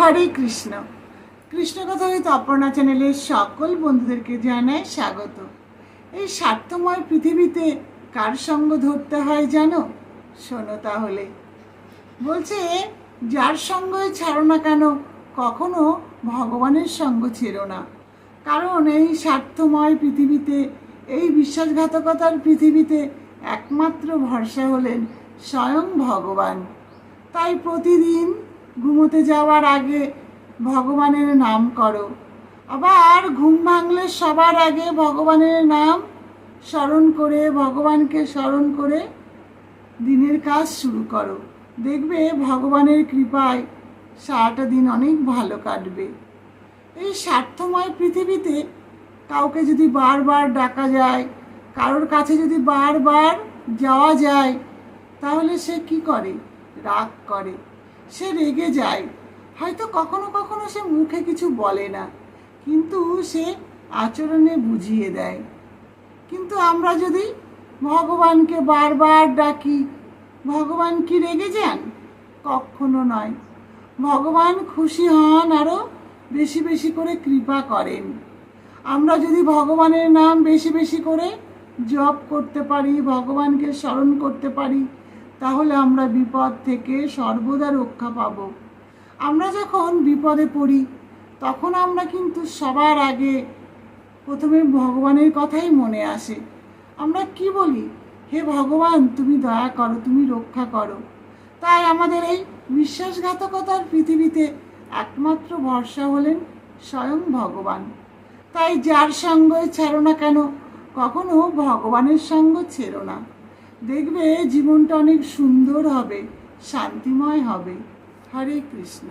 হরে কৃষ্ণ। কৃষ্ণ কথা হয়তো অপর্ণা চ্যানেলের সকল বন্ধুদেরকে জানায় স্বাগত। এই স্বার্থময় পৃথিবীতে কার সঙ্গ ধরতে হয় জানো? শোনো তাহলে। বলছে, যার সঙ্গই ছাড়ো না কেন, কখনো ভগবানের সঙ্গ ছেড়ো না। কারণ এই স্বার্থময় পৃথিবীতে, এই বিশ্বাসঘাতকতার পৃথিবীতে একমাত্র ভরসা হলেন স্বয়ং ভগবান। তাই প্রতিদিন ঘুমোতে যাওয়ার আগে ভগবানের নাম করো, আবার ঘুম ভাঙলে সবার আগে ভগবানের নাম স্মরণ করে, ভগবানকে স্মরণ করে দিনের কাজ শুরু করো। দেখবে ভগবানের কৃপায় সারাটা দিন অনেক ভালো কাটবে। এই স্বার্থময় পৃথিবীতে কাউকে যদি বারবার ডাকা যায়, কারোর কাছে যদি বারবার যাওয়া যায়, তাহলে সে কি করে? রাগ করে, সে রেগে যায়। হয়তো কখনো কখনো সে মুখে কিছু বলে না, কিন্তু সে আচরণে বুঝিয়ে দেয়। কিন্তু আমরা যদি ভগবানকে বারবার ডাকি, ভগবান কি রেগে যান? কখনো নয়। ভগবান খুশি হন, আরও বেশি বেশি করে কৃপা করেন। আমরা যদি ভগবানের নাম বেশি বেশি করে জপ করতে পারি, ভগবানকে স্মরণ করতে পারি, তাহলে আমরা বিপদ থেকে সর্বদা রক্ষা পাব। আমরা যখন বিপদে পড়ি, তখন আমরা কিন্তু সবার আগে প্রথমে ভগবানের কথাই মনে আসে। আমরা কি বলি? হে ভগবান, তুমি দয়া করো, তুমি রক্ষা করো। তাই আমাদের এই বিশ্বাসঘাতকতার পৃথিবীতে একমাত্র ভরসা হলেন স্বয়ং ভগবান। তাই যার সঙ্গই ছাড়ো না কেন, কখনো ভগবানের সঙ্গ ছেড়ো না। দেখবে জীবনটা অনেক সুন্দর হবে, শান্তিময় হবে। হরে কৃষ্ণ।